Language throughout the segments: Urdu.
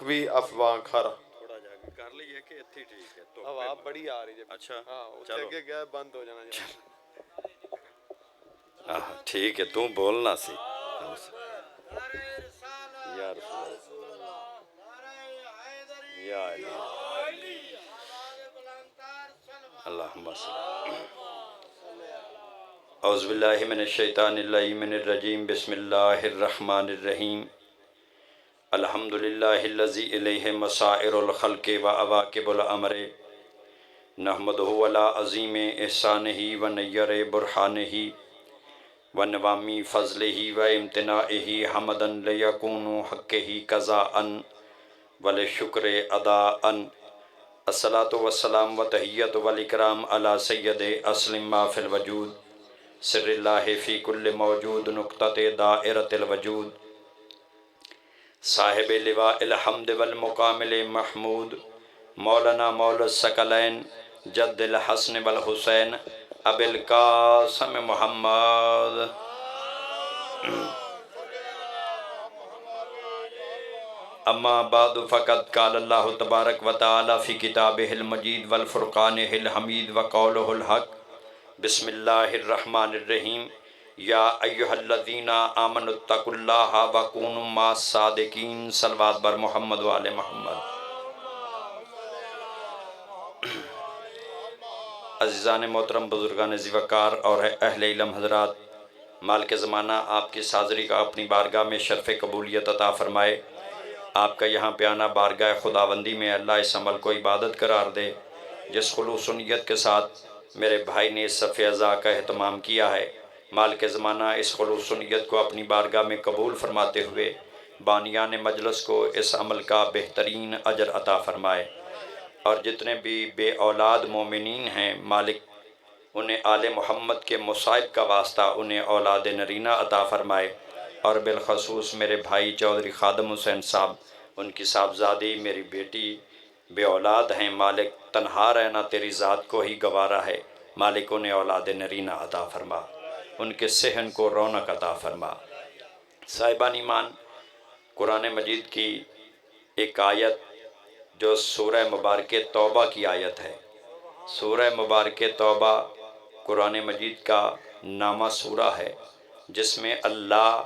بھی افواہ کھارا تھوڑا جا کے کر لیے کہ اتھی ٹھیک ہے تو ہوا بڑی آ رہی ہے. اچھا ہاں اس سے چلو اگے گیا بند ہو جانا. ٹھیک ہے تو بولنا سی یا رسول اللہ یا علی اللہم صلی اعوذ باللہ من الشیطان اللعین الرجیم بسم اللہ الرحمن الرحیم الحمدللہ الذی الیہ مسائر الخلق و عواقب الامر نحمدہ علی عظیم احسانہ و نیر برہانہ و نوامی فضلہ و امتناعہ حمدا لیکون حقہ قضاء ولشکر اداء الصلاة والسلام و تحیت والاکرام علی سید اسلم ما فی الوجود سر اللہ فی کل موجود نقطۃ دائرۃ الوجود صاحب لواء الحمد والمقام المحمود مولانا مولا الثقلین جد الحسن والحسین ابی القاسم محمد اما بعد فقد قال اللہ تبارک و تعالی فی کتابہ المجید والفرقانہ الحمید وقولہ الحق بسم اللہ الرحمن الرحیم یا ایہا الذین آمنوا اتقوا اللہ وکونوا مع الصادقین صلوات بر محمد و آل محمد. عزیزان محترم، بزرگان ذی وقار اور اہل علم حضرات، مالک زمانہ آپ کی حاضری کا اپنی بارگاہ میں شرف قبولیت عطا فرمائے. آپ کا یہاں پہ آنا بارگاہ خداوندی میں اللہ اس عمل کو عبادت قرار دے جس خلوص و نیت کے ساتھ میرے بھائی نے اس صف اعضاء کا اہتمام کیا ہے. مالک زمانہ اس خلوص و نیت کو اپنی بارگاہ میں قبول فرماتے ہوئے بانیان مجلس کو اس عمل کا بہترین اجر عطا فرمائے. اور جتنے بھی بے اولاد مومنین ہیں مالک انہیں آل محمد کے مصائب کا واسطہ انہیں اولاد نرینہ عطا فرمائے. اور بالخصوص میرے بھائی چودھری خادم حسین صاحب، ان کی صاحبزادی میری بیٹی بے اولاد ہیں مالک، تنہا رہنا تیری ذات کو ہی گوارا ہے. مالک انہیں اولاد نرینہ عطا فرما، ان کے صحن کو رونق عطا فرما. صاحبان ایمان، قرآن مجید کی ایک آیت جو سورہ مبارک توبہ کی آیت ہے. سورہ مبارک توبہ قرآن مجید کا نامہ سورہ ہے جس میں اللہ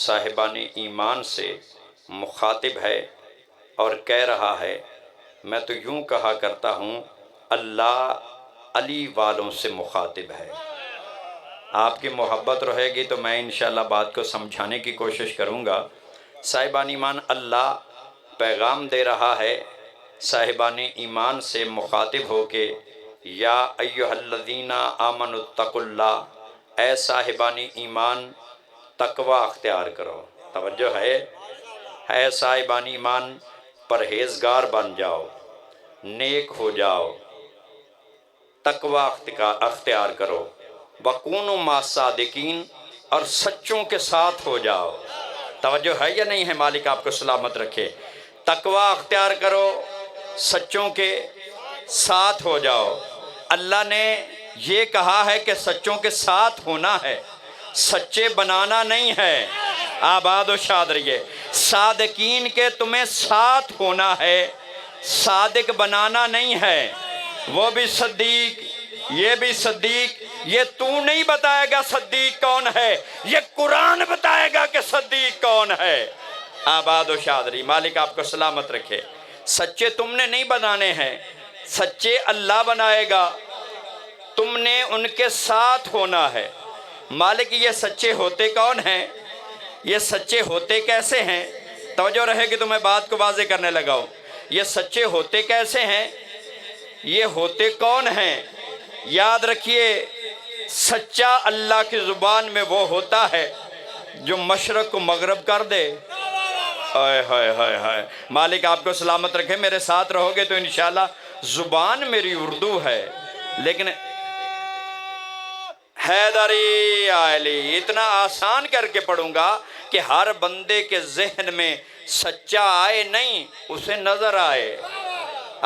صاحبان ایمان سے مخاطب ہے اور کہہ رہا ہے، میں تو یوں کہا کرتا ہوں اللہ علی والوں سے مخاطب ہے. آپ کی محبت رہے گی تو میں انشاءاللہ بات کو سمجھانے کی کوشش کروں گا. صاحبان ایمان، اللہ پیغام دے رہا ہے صاحبان ایمان سے مخاطب ہو کے، یا ایہا الذین آمنوا اتقوا اللہ، اے صاحبان ایمان تقوی اختیار کرو. توجہ ہے، اے صاحبان ایمان پرہیزگار بن جاؤ، نیک ہو جاؤ، تقوی اختیار کرو. وَقُونُوا مَعَ الصَّادِقِينَ، اور سچوں کے ساتھ ہو جاؤ. توجہ ہے یا نہیں ہے؟ مالک آپ کو سلامت رکھے. تقوی اختیار کرو، سچوں کے ساتھ ہو جاؤ. اللہ نے یہ کہا ہے کہ سچوں کے ساتھ ہونا ہے، سچے بنانا نہیں ہے. آباد و شاد رہیے. صادقین کے تمہیں ساتھ ہونا ہے، صادق بنانا نہیں ہے. وہ بھی صدیق، یہ بھی صدیق. یہ تو نہیں بتائے گا صدیق کون ہے، یہ قرآن بتائے گا کہ صدیق کون ہے. آباد و شاد رہی. مالک آپ کو سلامت رکھے. سچے تم نے نہیں بنانے ہیں، سچے اللہ بنائے گا. تم نے ان کے ساتھ ہونا ہے. مالک یہ سچے ہوتے کون ہیں؟ یہ سچے ہوتے کیسے ہیں؟ توجہ رہے کہ تو میں بات کو واضح کرنے لگا ہوں. یہ سچے ہوتے کیسے ہیں؟ یہ ہوتے کون ہیں؟ یاد رکھیے، سچا اللہ کی زبان میں وہ ہوتا ہے جو مشرق کو مغرب کر دے. ہائے ہائے ہائے ہائے. مالک آپ کو سلامت رکھے. میرے ساتھ رہو گے تو انشاءاللہ، زبان میری اردو ہے لیکن حیدری علی اتنا آسان کر کے پڑھوں گا کہ ہر بندے کے ذہن میں سچا آئے نہیں، اسے نظر آئے.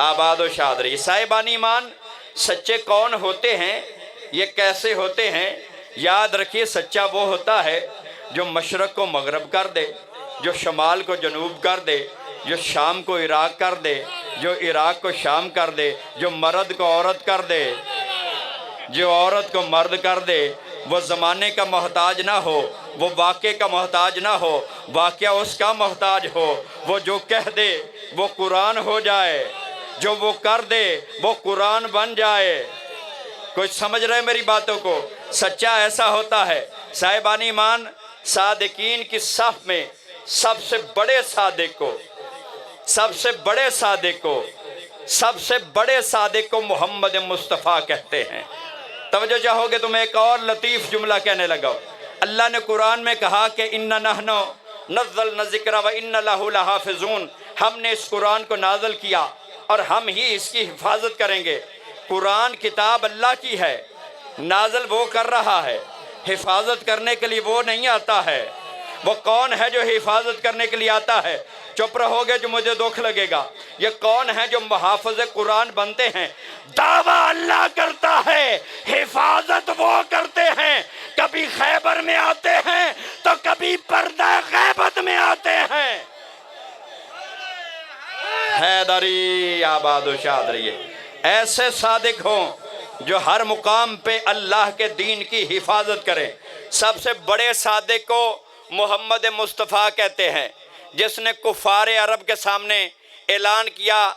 آباد و شاد رہی. صاحبان ایمان، سچے کون ہوتے ہیں، یہ کیسے ہوتے ہیں؟ یاد رکھیے، سچا وہ ہوتا ہے جو مشرق کو مغرب کر دے، جو شمال کو جنوب کر دے، جو شام کو عراق کر دے، جو عراق کو شام کر دے، جو مرد کو عورت کر دے، جو عورت کو مرد کر دے، وہ زمانے کا محتاج نہ ہو، وہ واقعے کا محتاج نہ ہو، واقعہ اس کا محتاج ہو۔ وہ جو کہہ دے وہ قرآن ہو جائے، جو وہ کر دے وہ قرآن بن جائے۔ کوئی سمجھ رہے میری باتوں کو؟ سچا ایسا ہوتا ہے۔ صاحبان ایمان، صادقین کی صف میں سب سے بڑے صادق کو، سب سے بڑے صادق کو، سب سے بڑے صادق کو محمد مصطفیٰ کہتے ہیں۔ توجہ چاہو گے تو میں ایک اور لطیف جملہ کہنے لگا۔ اللہ نے قرآن میں کہا کہ اِنَّا نَحْنُ نَزَّلْنَا الذِّكْرَ وَإِنَّا لَهُ لَحَافِظُونَ، ہم نے اس قرآن کو نازل کیا اور ہم ہی اس کی حفاظت کریں گے۔ قرآن کتاب اللہ کی ہے، نازل وہ کر رہا ہے، حفاظت کرنے کے لیے وہ نہیں آتا ہے۔ وہ کون ہے جو حفاظت کرنے کے لیے آتا ہے؟ چپ رہو گے جو مجھے دکھ لگے گا۔ یہ کون ہے جو محافظ قرآن بنتے ہیں؟ دعویٰ اللہ کرتا ہے، حفاظت وہ کرتے ہیں۔ کبھی خیبر میں آتے ہیں تو کبھی پردہ غیبت میں آتے ہیں۔ حیدری آباد و شاد رہیے۔ ایسے صادق ہوں جو ہر مقام پہ اللہ کے دین کی حفاظت کریں۔ سب سے بڑے صادق کو محمد مصطفیٰ کہتے ہیں، جس نے کفار عرب کے سامنے اعلان کیا،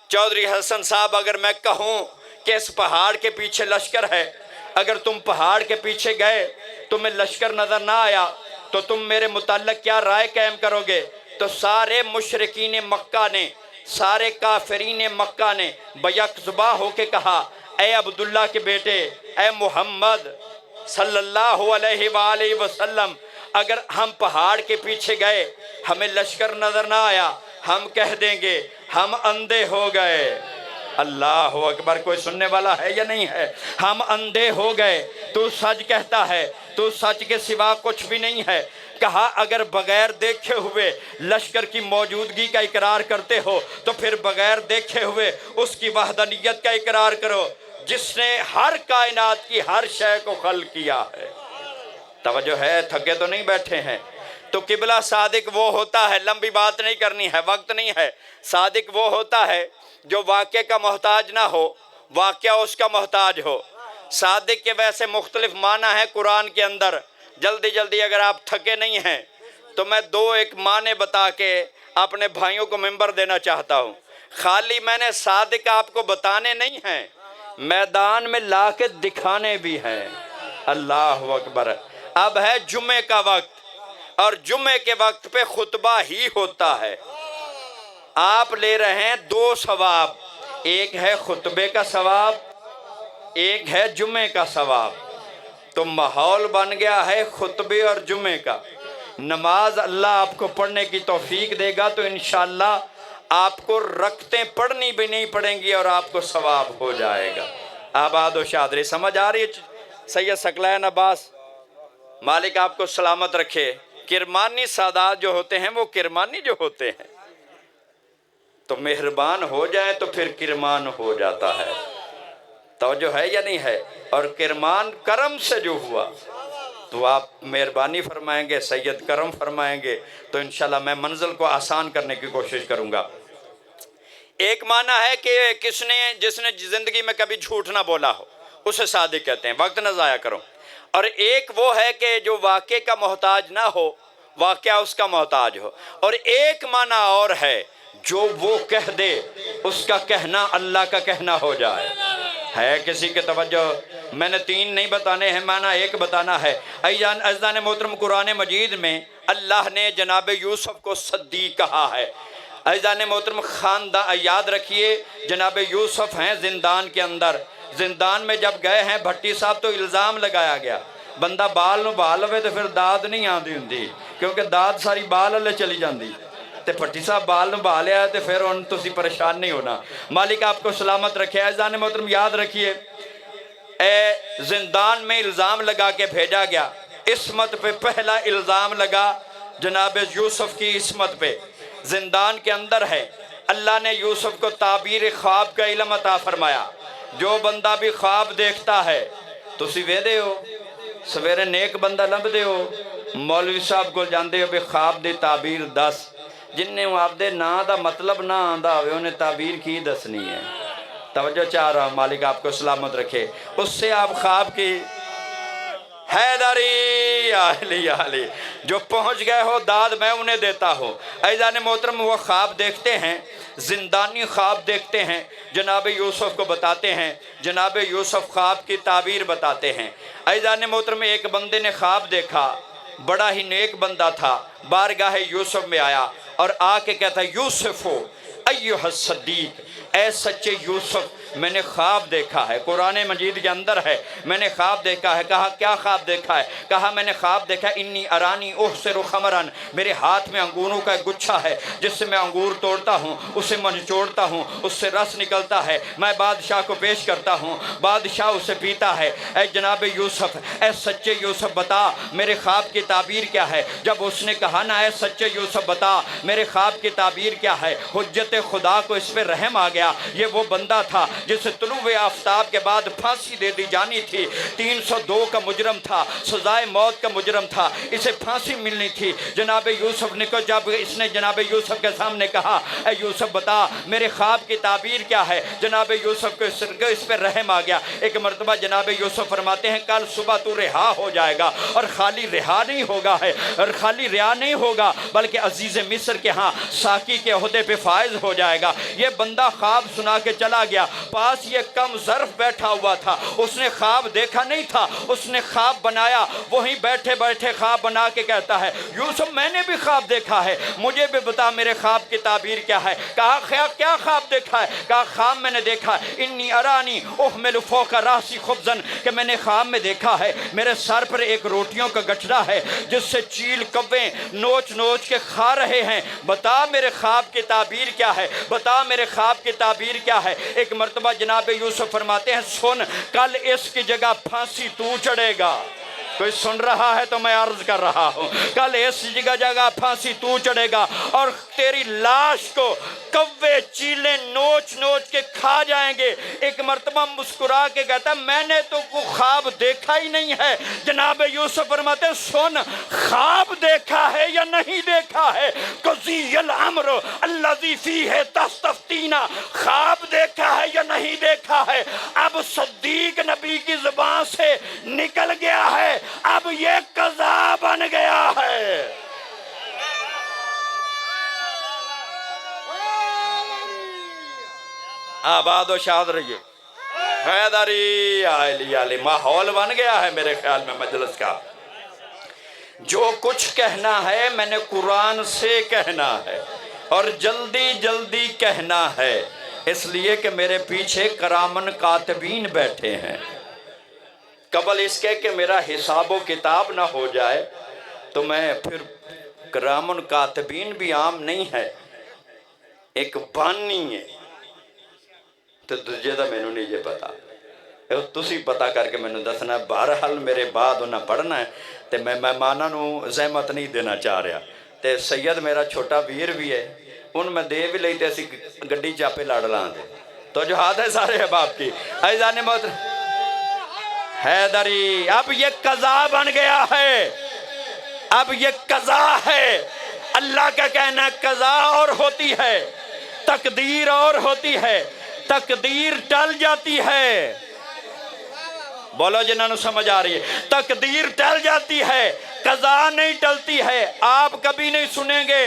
چودھری حسن صاحب اگر میں کہوں کہ اس پہاڑ کے پیچھے لشکر ہے، اگر تم پہاڑ کے پیچھے گئے تمہیں لشکر نظر نہ آیا تو تم میرے متعلق کیا رائے قائم کرو گے؟ تو سارے مشرکین مکہ نے، سارے کافرین مکہ نے بیک زباں ہو کے کہا، اے عبداللہ کے بیٹے، اے محمد صلی اللہ علیہ وآلہ وسلم، اگر ہم پہاڑ کے پیچھے گئے ہمیں لشکر نظر نہ آیا، ہم کہہ دیں گے ہم اندھے ہو گئے۔ اللہ اکبر، کوئی سننے والا ہے یا نہیں ہے؟ ہم اندھے ہو گئے، تو سچ کہتا ہے، تو سچ کے سوا کچھ بھی نہیں ہے۔ کہا اگر بغیر دیکھے ہوئے لشکر کی موجودگی کا اقرار کرتے ہو تو پھر بغیر دیکھے ہوئے اس کی وحدانیت کا اقرار کرو جس نے ہر کائنات کی ہر شے کو خلق کیا ہے۔ توجہ ہے؟ تھکے تو نہیں بیٹھے ہیں؟ تو قبلہ صادق وہ ہوتا ہے، لمبی بات نہیں کرنی ہے، وقت نہیں ہے۔ صادق وہ ہوتا ہے جو واقعے کا محتاج نہ ہو، واقعہ اس کا محتاج ہو۔ صادق کے ویسے مختلف معنی ہیں قرآن کے اندر۔ جلدی جلدی اگر آپ تھکے نہیں ہیں تو میں دو ایک معنی بتا کے اپنے بھائیوں کو منبر دینا چاہتا ہوں۔ خالی میں نے صادق آپ کو بتانے نہیں ہیں، میدان میں لا کے دکھانے بھی ہیں۔ اللہ اکبر۔ اب ہے جمعے کا وقت اور جمعے کے وقت پہ خطبہ ہی ہوتا ہے۔ آپ لے رہے ہیں دو ثواب، ایک ہے خطبے کا ثواب، ایک ہے جمعے کا ثواب۔ تو ماحول بن گیا ہے خطبے اور جمعے کا۔ نماز اللہ آپ کو پڑھنے کی توفیق دے گا تو انشاءاللہ آپ کو رکعتیں پڑھنی بھی نہیں پڑیں گی اور آپ کو ثواب ہو جائے گا۔ آباد و شادری سمجھ آ رہی ہے؟ سید ثقلین عباس مالک آپ کو سلامت رکھے۔ کرمانی سادات جو ہوتے ہیں وہ کرمانی جو ہوتے ہیں تو مہربان ہو جائیں تو پھر کرمان ہو جاتا ہے۔ توجہ ہے یا نہیں ہے؟ اور کرمان کرم سے جو ہوا تو آپ مہربانی فرمائیں گے، سید کرم فرمائیں گے تو انشاءاللہ میں منزل کو آسان کرنے کی کوشش کروں گا۔ ایک معنی ہے کہ جس نے زندگی میں کبھی جھوٹ نہ بولا ہو اسے صادق کہتے ہیں، وقت نہ ضائع کرو۔ اور ایک وہ ہے کہ جو واقعے کا محتاج نہ ہو، واقعہ اس کا محتاج ہو۔ اور ایک معنی اور ہے، جو وہ کہہ دے اس کا کہنا اللہ کا کہنا ہو جائے۔ ہے کسی کے توجہ؟ میں نے تین نہیں بتانے ہیں، معنی ایک بتانا ہے۔ عزیزان محترم، قرآن مجید میں اللہ نے جناب یوسف کو صدیق کہا ہے۔ عزیزان محترم، خاندان یاد رکھیے، جناب یوسف ہیں زندان کے اندر۔ زندان میں جب گئے ہیں بھٹی صاحب تو الزام لگایا گیا، بندہ بال نو بال ہوئے تو پھر داد نہیں آندی ہوندی، کیونکہ داد ساری بال والے چلی جاندی تے بھٹی صاحب بال نو بال لیا تے پھر ان تسی پریشان نہیں ہونا۔ مالک آپ کو سلامت رکھے۔ عزیزان محترم یاد رکھیے، زندان میں الزام لگا کے بھیجا گیا، عصمت پہ پہلا الزام لگا جناب یوسف کی عصمت پہ۔ زندان کے اندر ہے، اللہ نے یوسف کو تعبیر خواب کا علم عطا فرمایا۔ جو بندہ بھی خواب دیکھتا ہے تسی ویدے ہو، سویرے نیک بندہ لبدے ہو، مولوی صاحب کو جاندے ہو بھی خواب دی تعبیر دس، جنہیں آپ دے نا دا مطلب نہ آندہ ہوئے انہیں تعبیر کی دسنی ہے. توجہ چاہ رہا ہوں، مالک آپ کو سلامت رکھے. اس سے آپ خواب کی حیدری علی جو پہنچ گئے ہو داد میں انہیں دیتا ہوں. عزیزان محترم وہ خواب دیکھتے ہیں، زندانی خواب دیکھتے ہیں، جناب یوسف کو بتاتے ہیں. جناب یوسف خواب کی تعبیر بتاتے ہیں. عزیزان محترم ایک بندے نے خواب دیکھا، بڑا ہی نیک بندہ تھا، بارگاہ یوسف میں آیا اور آ کے کہتا یوسفو ایہا الصدیق، اے سچے یوسف میں نے خواب دیکھا ہے. قرآن مجید کے اندر ہے میں نے خواب دیکھا ہے. کہا کیا خواب دیکھا ہے؟ کہا میں نے خواب دیکھا انی ارانی احسر خمرن، میرے ہاتھ میں انگوروں کا ایک گچھا ہے جس سے میں انگور توڑتا ہوں، اسے نچوڑتا ہوں، اس سے رس نکلتا ہے، میں بادشاہ کو پیش کرتا ہوں، بادشاہ اسے پیتا ہے. اے جناب یوسف، اے سچے یوسف بتا میرے خواب کی تعبیر کیا ہے؟ جب اس نے کہا نا اے سچے یوسف بتا میرے خواب کی تعبیر کیا ہے، حجت خدا کو اس پہ رحم آ گیا. یہ وہ بندہ تھا جسے طلوع آفتاب کے بعد پھانسی دے دی جانی تھی، 302 کا مجرم تھا، سزائے موت کا مجرم تھا، اسے پھانسی ملنی تھی. جناب یوسف نے کہا، جب اس نے جناب یوسف کے سامنے کہا اے یوسف بتا میرے خواب کی تعبیر کیا ہے، جناب یوسف کو اس پہ رحم آ گیا. ایک مرتبہ جناب یوسف فرماتے ہیں کل صبح تو رہا ہو جائے گا، اور خالی رہا نہیں ہوگا ہے، اور خالی رہا نہیں ہوگا بلکہ عزیز مصر کے ہاں ساقی کے عہدے پہ فائز ہو جائے گا. یہ بندہ خواب سنا کے چلا گیا. پاس یہ کم ظرف بیٹھا ہوا تھا، اس نے خواب دیکھا نہیں تھا، اس نے خواب بنایا. وہیں بیٹھے بیٹھے خواب بنا کے کہتا ہے یوسف میں نے بھی خواب دیکھا ہے، مجھے بھی بتا میرے خواب کی تعبیر کیا ہے. کہا کیا خواب دیکھا ہے؟ کہا خواب میں نے دیکھا انی ارانی احمل فوق راسی خبزن، کہ میں نے خواب میں دیکھا ہے میرے سر پر ایک روٹیوں کا گٹھڑا ہے جس سے چیل کوے نوچ نوچ کے کھا رہے ہیں. بتا میرے خواب کی تعبیر کیا ہے، بتا میرے خواب کی تعبیر کیا ہے. ایک مرتبہ جناب یوسف فرماتے ہیں سن کل اس کی جگہ پھانسی تو چڑھے گا. کوئی سن رہا ہے تو میں عرض کر رہا ہوں، کل اس جگہ پھانسی تو چڑھے گا اور تیری لاش کو کوے چیلیں نوچ نوچ کے کھا جائیں گے. ایک مرتبہ مسکرا کے کہتا میں نے تو خواب دیکھا ہی نہیں ہے. جناب یوسف فرماتے ہیں سن خواب دیکھا ہے یا نہیں دیکھا ہے، قضی الامر الذی فیہ تستفتین، خواب دیکھا ہے یا نہیں دیکھا ہے. اب صدیق نبی کی زبان سے نکل گیا ہے، اب یہ قضا بن گیا ہے. آباد و شاد رہیے. حیدری علی ماحول بن گیا ہے میرے خیال میں مجلس کا. جو کچھ کہنا ہے میں نے قرآن سے کہنا ہے اور جلدی جلدی کہنا ہے، اس لیے کہ میرے پیچھے کرامن کاتبین بیٹھے ہیں. قبل اس کے کہ میرا حساب و کتاب نہ ہو جائے تو میں پھر کرامن کاتبین بھی عام نہیں ہے، ایک بانی ہے تو دجے دا میں نہیں یہ پتا، تسی پتا کر کے میں دسنا. بہرحال میرے بعد انہیں پڑھنا ہے تے میں مہماناں نو زحمت نہیں دینا چاہ رہا. تے سید میرا چھوٹا ویر بھی ہے، ان میں دے بھی لئی تے اسی گڈی چاپے لڑ لان دے. تو جو ہاتھ ہے سارے احباب کی. عزیزان محترم حیدری، اب یہ قضا بن گیا ہے، اب یہ قضا ہے. اللہ کا کہنا قضا اور ہوتی ہے، تقدیر اور ہوتی ہے. تقدیر ٹل جاتی ہے، بولو جنہوں نے سمجھ آ رہی ہے، تقدیر ٹل جاتی ہے، قضا نہیں ٹلتی ہے. آپ کبھی نہیں سنیں گے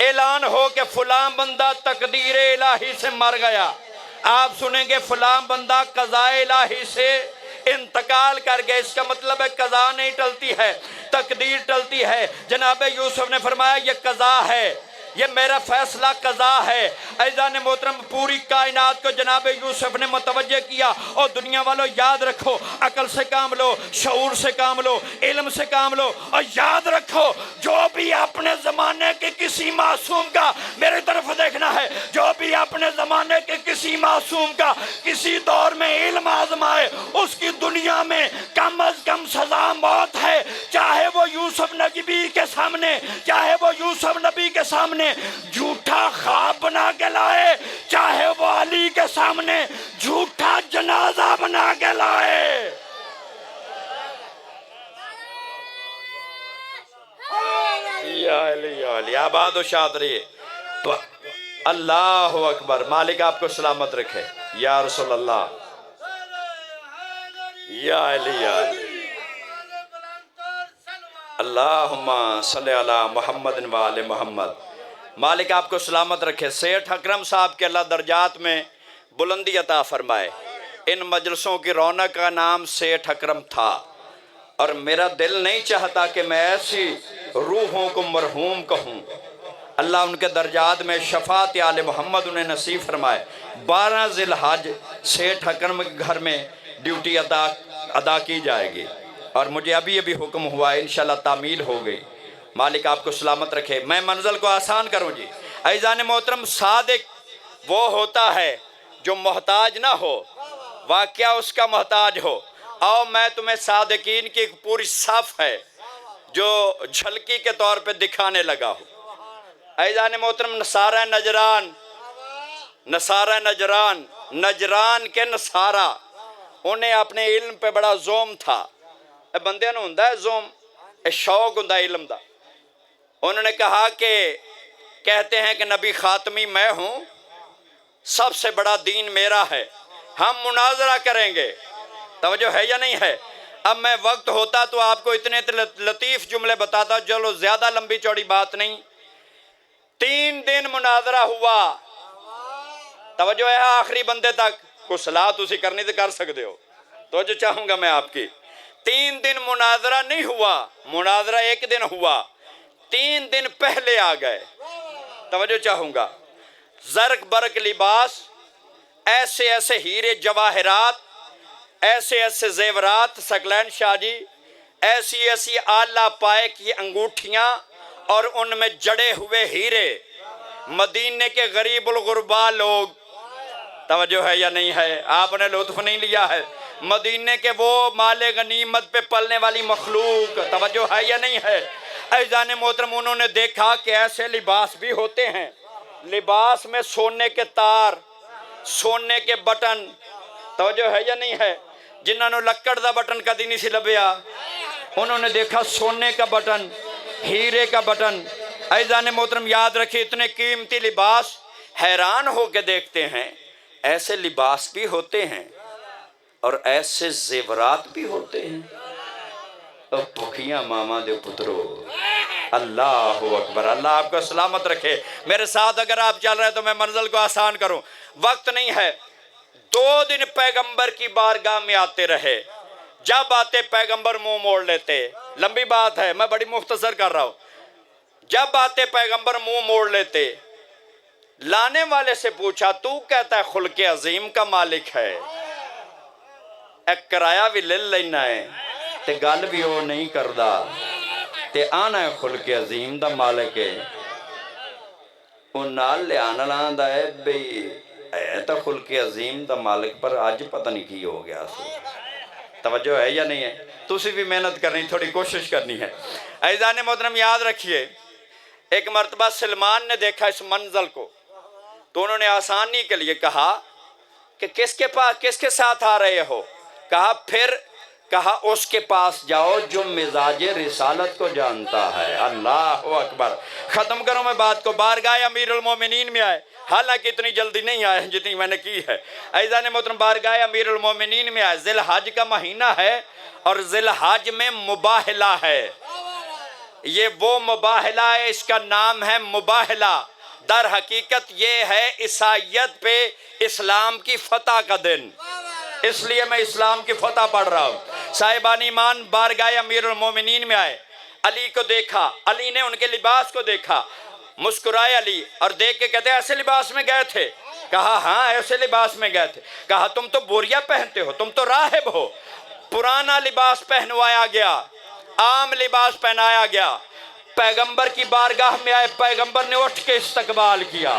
اعلان ہو کہ فلاں بندہ تقدیر الہی سے مر گیا. آپ سنیں گے فلاں بندہ قضاء الہی سے انتقال کر گئے. اس کا مطلب ہے قضا نہیں ٹلتی ہے، تقدیر ٹلتی ہے. جناب یوسف نے فرمایا یہ قضا ہے، یہ میرا فیصلہ قضا ہے. عزیزان محترم پوری کائنات کو جناب یوسف نے متوجہ کیا. اور دنیا والوں یاد رکھو، عقل سے کام لو، شعور سے کام لو، علم سے کام لو، اور یاد رکھو جو بھی اپنے زمانے کے کسی معصوم کا، میرے طرف دیکھنا ہے، جو بھی اپنے زمانے کے کسی معصوم کا کسی دور میں علم آزمائے اس کی دنیا میں کم از کم سزا موت ہے. چاہے وہ یوسف نبی کے سامنے، چاہے وہ یوسف نبی کے سامنے جھوٹا خواب بنا کے لائے، چاہے وہ علی کے سامنے جھوٹا جنازہ بنا کے لائے. یا علی یا علی آباد و شاد رہیے تو اللہ اکبر مالک آپ کو سلامت رکھے یا رسول اللہ یا علی یا علی اللہم صلی علی محمد و آل محمد مالک آپ کو سلامت رکھے سیٹھ اکرم صاحب کے اللہ درجات میں بلندی عطا فرمائے ان مجلسوں کی رونق کا نام سیٹھ اکرم تھا اور میرا دل نہیں چاہتا کہ میں ایسی روحوں کو مرحوم کہوں اللہ ان کے درجات میں شفاعت آل محمد انہیں نصیب فرمائے 12 ذی الحج سیٹھ اکرم کے گھر میں ڈیوٹی ادا کی جائے گی اور مجھے ابھی حکم ہوا ہے انشاءاللہ تعمیل ہو گئی مالک آپ کو سلامت رکھے میں منزل کو آسان کروں جی عزیزان محترم صادق وہ ہوتا ہے جو محتاج نہ ہو واقعہ اس کا محتاج ہو آؤ میں تمہیں صادقین کی ایک پوری صف ہے جو جھلکی کے طور پہ دکھانے لگا ہوں عزیزان محترم نجران کے نصارہ انہیں اپنے علم پہ بڑا زوم تھا بندے نو ہوندا ہے زوم شوق ہوندا ہے علم دا انہوں نے کہا کہ کہتے ہیں کہ نبی خاتمی میں ہوں سب سے بڑا دین میرا ہے ہم مناظرہ کریں گے توجہ ہے یا نہیں ہے اب میں وقت ہوتا تو آپ کو اتنے لطیف جملے بتاتا چلو زیادہ لمبی چوڑی بات نہیں 3 دن مناظرہ ہوا توجہ ہے آخری بندے تک کچھ صلاح تسی کرنی تو کر سکتے ہو تو جو چاہوں گا میں آپ کی 3 دن مناظرہ نہیں ہوا مناظرہ 1 دن ہوا 3 دن پہلے آ گئے توجہ چاہوں گا زرق برق لباس ایسے ایسے ہیرے جواہرات ایسے ایسے زیورات سکلین شاہ جی ایسی ایسی آلہ پائے کی انگوٹھیاں اور ان میں جڑے ہوئے ہیرے مدینے کے غریب الغربا لوگ توجہ ہے یا نہیں ہے آپ نے لطف نہیں لیا ہے مدینے کے وہ مال غنیمت پہ پلنے والی مخلوق توجہ ہے یا نہیں ہے عزیزان محترم انہوں نے دیکھا کہ ایسے لباس بھی ہوتے ہیں لباس میں سونے کے تار سونے کے بٹن توجہ ہے یا نہیں ہے جنہوں نے لکڑ دا بٹن کدی نہیں سی لبیا انہوں نے دیکھا سونے کا بٹن ہیرے کا بٹن عزیزان محترم یاد رکھیں اتنے قیمتی لباس حیران ہو کے دیکھتے ہیں ایسے لباس بھی ہوتے ہیں اور ایسے زیورات بھی ہوتے ہیں بھکیاں ماما دے پترو اللہ اکبر اللہ آپ کو سلامت رکھے میرے ساتھ اگر آپ چل رہے تو میں منزل کو آسان کروں وقت نہیں ہے 2 دن پیغمبر کی بارگاہ میں آتے رہے جب آتے پیغمبر منہ موڑ لیتے لمبی بات ہے میں بڑی مختصر کر رہا ہوں جب آتے پیغمبر منہ موڑ لیتے لانے والے سے پوچھا تو کہتا ہے خلق عظیم کا مالک ہے ایک کرایہ بھی لے لینا ہے تے گل بھی وہ نہیں کردا تے آنا ہے خلق عظیم دا مالک ہے وہ نال لے آنا لاندا ہے بھئی اے تا خلق عظیم دا مالک پر آج پتہ نہیں کی ہو گیا سو توجہ ہے یا نہیں ہے تسی بھی محنت کرنی تھوڑی کوشش کرنی ہے عزیزان محترم یاد رکھیے ایک مرتبہ سلمان نے دیکھا اس منزل کو تو انہوں نے آسانی کے لیے کہا کہ کس کے ساتھ آ رہے ہو کہا اس کے پاس جاؤ جو مزاج رسالت کو جانتا ہے اللہ اکبر ختم کروں میں بات کو بارگاہ امیر المومنین میں آئے حالانکہ اتنی جلدی نہیں آئے جتنی میں نے کی ہے عزیزان محترم بارگاہ امیر المومنین میں آئے ذی الحج کا مہینہ ہے اور ذی الحج میں مباہلہ ہے یہ وہ مباہلہ ہے اس کا نام ہے مباہلہ در حقیقت یہ ہے عیسائیت پہ اسلام کی فتح کا دن اس لیے میں اسلام کی فتح پڑھ رہا ہوں صاحبان ایمان بارگاہ امیر المومنین میں آئے علی کو دیکھا علی نے ان کے لباس کو دیکھا مسکرائے علی اور دیکھ کے کہتے ایسے لباس میں گئے تھے کہا ہاں ایسے لباس میں گئے تھے کہا تم تو بوریا پہنتے ہو تم تو راہب ہو پرانا لباس پہنوایا گیا عام لباس پہنایا گیا پیغمبر کی بارگاہ میں آئے پیغمبر نے اٹھ کے استقبال کیا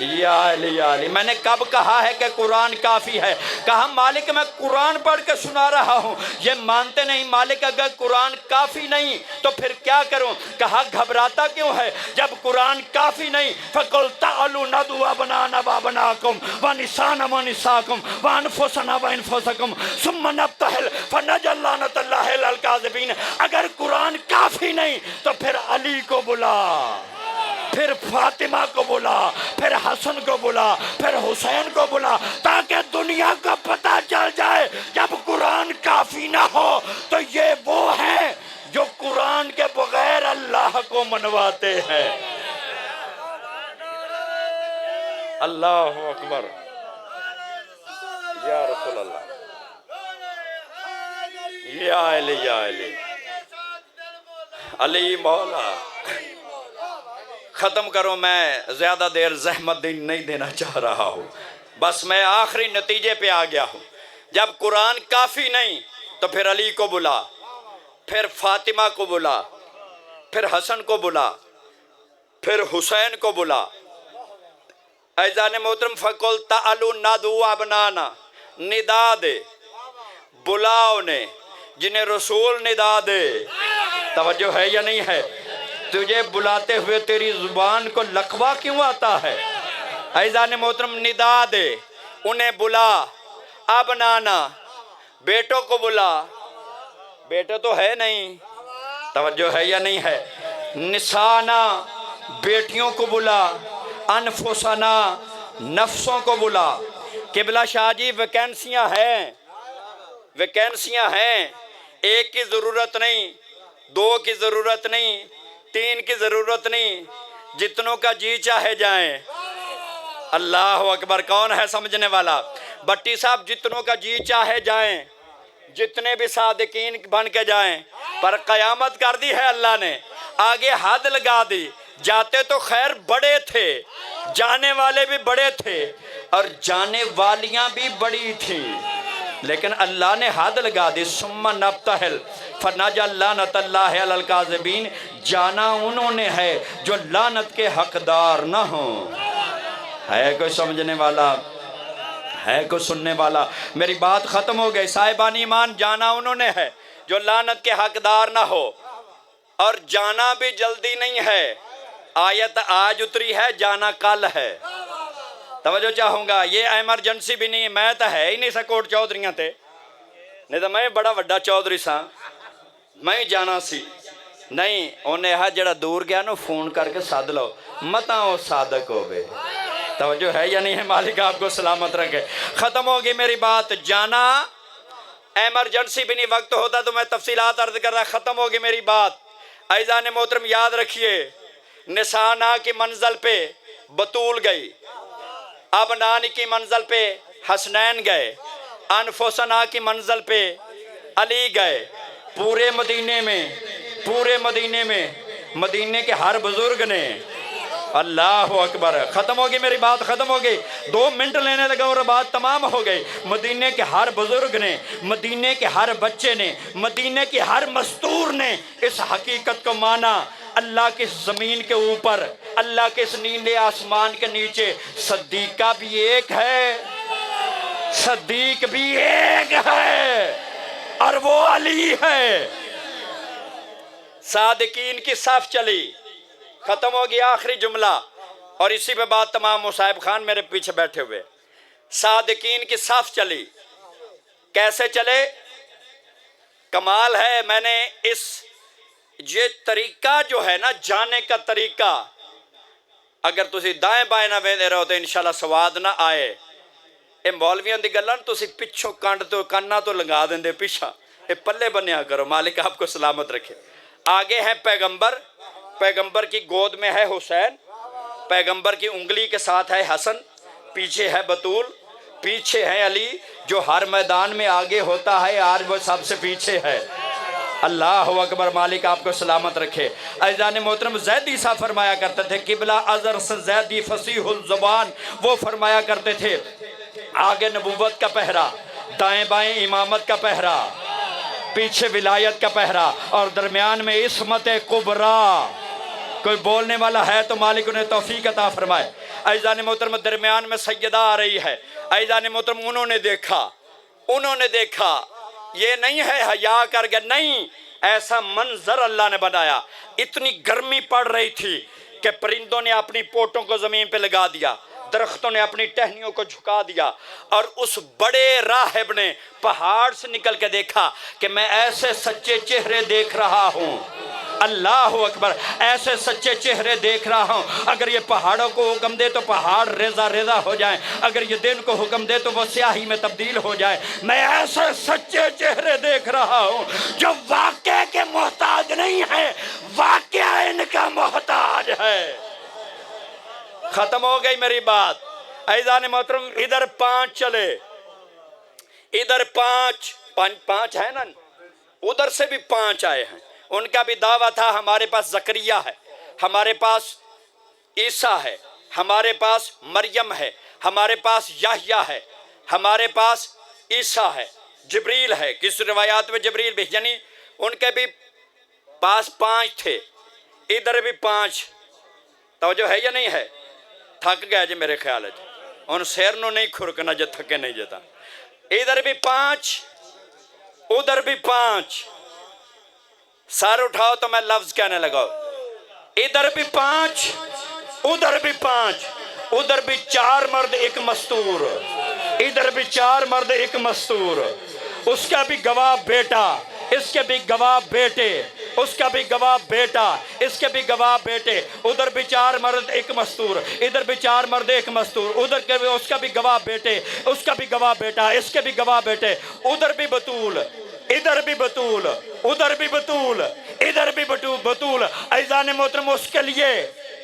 یا علی یا علی۔ میں نے کب کہا ہے کہ قرآن کافی ہے؟ کہا مالک میں قرآن پڑھ کے سنا رہا ہوں، یہ مانتے نہیں۔ مالک اگر قرآن کافی نہیں تو پھر کیا کروں؟ کہا گھبراتا کیوں ہے جب قرآن کافی نہیں؟ فَقُلْ تَعَلُوا نَدْعُوا أَبْنَاءَنَا وَأَبْنَاءَكُمْ وَنِسَاءَنَا وَنِسَاءَكُمْ وَأَنفُسَنَا وَأَنفُسَكُمْ ثُمَّ نَبْتَهِلْ فَنَجْعَلْ لَعْنَتَ اللَّهِ عَلَى الْكَاذِبِينَ۔ اگر قرآن کافی نہیں تو پھر علی کو بلا، پھر فاطمہ کو بلا، پھر حسن کو بلا، پھر حسین کو بلا، تاکہ دنیا کو پتہ چل جائے جب قرآن کافی نہ ہو تو یہ وہ ہیں جو قرآن کے بغیر اللہ کو منواتے ہیں۔ اللہ اکبر یا رسول اللہ، یا علی یا علی، علی مولا۔ ختم کرو، میں زیادہ دیر زحمت نہیں دینا چاہ رہا ہوں، بس میں آخری نتیجے پہ آ گیا ہوں۔ جب قرآن کافی نہیں تو پھر علی کو بلا، پھر فاطمہ کو بلا، پھر حسن کو بلا، پھر حسین کو بلا۔ عزیزان محترم، فَقُلْ تَعَلُوا نَدْعُوا أَبْنَاءَنَا، ندا دے، بلا انہیں جنہیں رسول ندا دے۔ توجہ ہے یا نہیں ہے؟ تجھے بلاتے ہوئے تیری زبان کو لقوہ کیوں آتا ہے؟ عزیزان محترم، ندا دے، انہیں بلا۔ ابنانا، بیٹوں کو بلا، بیٹے تو ہے نہیں، توجہ ہے یا نہیں ہے؟ نسانا، بیٹیوں کو بلا۔ انفسنا، نفسوں کو بلا۔ قبلہ شاہ جی ویکینسیاں ہیں، ویکینسیاں ہیں، ایک کی ضرورت نہیں، دو کی ضرورت نہیں، تین کی ضرورت نہیں، جتنوں کا جی چاہے جائیں۔ اللہ اکبر، کون ہے سمجھنے والا؟ بٹی صاحب، جتنوں کا جی چاہے جائیں، جتنے بھی صادقین بن کے جائیں، پر قیامت کر دی ہے اللہ نے، آگے حد لگا دی۔ جاتے تو خیر بڑے تھے، جانے والے بھی بڑے تھے، اور جانے والیاں بھی بڑی تھیں، لیکن اللہ نے حد لگا دی۔ ثم نبتہل فنجعل لعنت اللہ علی الکاذبین، جانا انہوں نے ہے جو لعنت کے حقدار نہ ہوں۔ ہے کوئی سمجھنے والا؟ ہے کوئی سننے والا؟ میری بات ختم ہو گئی۔ صاحبان ایمان، جانا انہوں نے ہے جو لعنت کے حقدار نہ ہو، اور جانا بھی جلدی نہیں ہے۔ آیت آج اتری ہے، جانا کل ہے۔ توجہ چاہوں گا، یہ ایمرجنسی بھی نہیں، میں تو ہے ہی نہیں سا کوٹ چودھریاں تے، نہیں تو میں بڑا وڈا چودھری سا، میں جانا سی نہیں۔ انہیں ہے جڑا دور گیا نو فون کر کے ساتھ لو، متاں وہ صادق ہو گئے۔ توجہ ہے یا نہیں ہے؟ مالک آپ کو سلامت رکھے۔ ختم ہوگی میری بات، جانا ایمرجنسی بھی نہیں، وقت ہوتا تو میں تفصیلات عرض کر رہا، ختم ہوگی میری بات۔ عزیزان محترم، یاد رکھیے، نسانا کی منزل پہ بطول گئی، ابنان کی منزل پہ حسنین گئے، انفسنا کی منزل پہ علی گئے۔ پورے مدینے میں مدینے کے ہر بزرگ نے، اللہ اکبر، ختم ہوگی میری بات، ختم ہوگی، 2 منٹ لینے لگا اور بات تمام ہو گئی۔ مدینے کے ہر بزرگ نے، مدینے کے ہر بچے نے، مدینے کے ہر مستور نے اس حقیقت کو مانا، اللہ کے زمین کے اوپر، اللہ کے اس نیلے آسمان کے نیچے صدیقہ بھی ایک ہے، صدیق بھی ایک ہے، اور وہ علی ہے۔ صادقین کی صف چلی، ختم ہو گیا آخری جملہ، اور اسی پہ بات تمام۔ مصعب خان میرے پیچھے بیٹھے ہوئے، صادقین کی صف چلی، کیسے چلے؟ کمال ہے۔ میں نے یہ طریقہ جو ہے نا، جانے کا طریقہ، اگر تسی دائیں بائیں نہ ویندے رہو تو انشاءاللہ سواد نہ آئے۔ اے مولویاں دی گلاں تسی پچھوں کنڈ تو کنا تو لگا دیندے پیچھا، اے پلے بنیا کرو، مالک آپ کو سلامت رکھے۔ آگے ہے پیغمبر، پیغمبر کی گود میں ہے حسین، پیغمبر کی انگلی کے ساتھ ہے حسن، پیچھے ہے بطول، پیچھے ہے علی، جو ہر میدان میں آگے ہوتا ہے آج وہ سب سے پیچھے ہے۔ اللہ اکبر، مالک آپ کو سلامت رکھے۔ عزیزان محترم، زیدی صاحب فرمایا کرتے تھے، قبلہ ازر سے زیدی فصیح الزبان، وہ فرمایا کرتے تھے، آگے نبوت کا پہرا، دائیں بائیں امامت کا پہرا، پیچھے ولایت کا پہرا، اور درمیان میں عصمت کبریٰ۔ کوئی بولنے والا ہے تو مالک انہیں توفیق عطا فرمائے۔ عزیزان محترم درمیان میں سیدہ آ رہی ہے۔ عزیزان محترم انہوں نے دیکھا یہ نہیں ہے حیا کر گیا، نہیں، ایسا منظر اللہ نے بنایا۔ اتنی گرمی پڑ رہی تھی کہ پرندوں نے اپنی پوٹوں کو زمین پہ لگا دیا، درختوں نے اپنی ٹہنیوں کو جھکا دیا، اور اس بڑے راہب نے پہاڑ سے نکل کے دیکھا کہ میں ایسے سچے چہرے دیکھ رہا ہوں، اللہ اکبر، ایسے سچے چہرے دیکھ رہا ہوں، اگر یہ پہاڑوں کو حکم دے تو پہاڑ ریزہ ریزہ ہو جائیں، اگر یہ دن کو حکم دے تو وہ سیاہی میں تبدیل ہو جائے۔ میں ایسے سچے چہرے دیکھ رہا ہوں جو واقعے کے محتاج نہیں ہے، واقعہ ان کا محتاج ہے۔ ختم ہو گئی میری بات۔ عزیزان محترم ادھر 5 چلے، ادھر 5 ہے نا، ادھر سے بھی 5 آئے ہیں، ان کا بھی دعویٰ تھا ہمارے پاس زکریا ہے، ہمارے پاس عیسیٰ ہے، ہمارے پاس مریم ہے، ہمارے پاس یحییٰ ہے، ہمارے پاس عیسیٰ ہے، جبریل ہے، کس روایات میں جبریل بھی، یعنی ان کے بھی پاس 5 تھے، ادھر بھی 5۔ توجہ ہے یا نہیں ہے؟ تھک گیا جی میرے خیال ہے، ان سیرنوں نہیں کھرکنا جو تھکے نہیں جاتا۔ ادھر بھی 5، ادھر بھی 5، سر اٹھاؤ تو میں لفظ کہنے لگا، ادھر بھی 5، ادھر بھی 5، ادھر بھی 4 مرد 1 مستور، ادھر بھی 4 مرد 1 مستور، اس کا بھی گواہ بیٹا، اس کے بھی گواہ بیٹے، اس کا بھی گواہ بیٹا، اس کے بھی گواہ بیٹے، ادھر بھی 4 مرد 1 مستور، ادھر بھی 4 مرد 1 مستور، ادھر کے بھی اس کا بھی گواہ بیٹے، اس کا بھی گواہ بیٹا، اس کے بھی گواہ بیٹے، ادھر بھی بطول، ادھر بھی بطول، ادھر بھی بطول، ادھر بھی بطول۔ عزیزان محترم اس کے لیے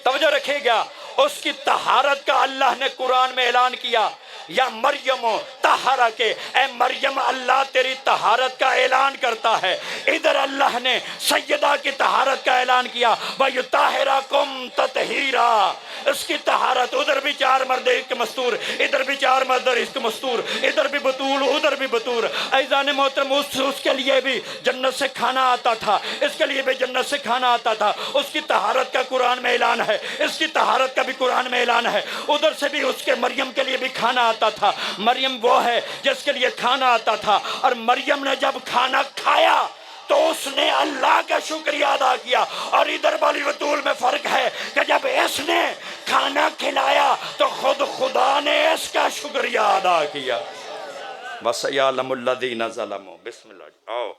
توجہ رکھے گا، اس کی طہارت کا اللہ نے قرآن میں اعلان کیا، یا مریم طہارہ کے، اے مریم اللہ تیری طہارت کا اعلان کرتا ہے۔ ادھر اللہ نے سیدہ کی طہارت کا اعلان کیا، وَيُطَهِّرَكُمْ تَطْهِيرًا، اس کی طہارت۔ ادھر بھی 4 مرد 1 مستور، ادھر بھی 4 مرد 1 مستور، ادھر بھی بطول، ادھر بھی بطول۔ عزیزان محترم اس کے لیے بھی جنت سے کھانا آتا تھا، اس کے لیے بھی جنت سے کھانا آتا تھا، اس کی طہارت کا قرآن میں اعلان ہے، اس کی طہارت کا بھی قرآن میں اعلان ہے۔ ادھر سے بھی اس کے مریم کے لیے بھی کھانا آتا تھا، مریم وہ ہے جس کے لیے کھانا آتا تھا، اور مریم نے جب کھانا کھایا تو اس نے اللہ کا شکریہ ادا کیا۔ اور ادھر والی بطول میں فرق ہے کہ جب اس نے کھانا کھلایا تو خود خدا نے اس کا شکریہ ادا کیا۔ وَسَيَعْلَمُ الَّذِينَ ظَلَمُوا، بسم اللہ، آؤ۔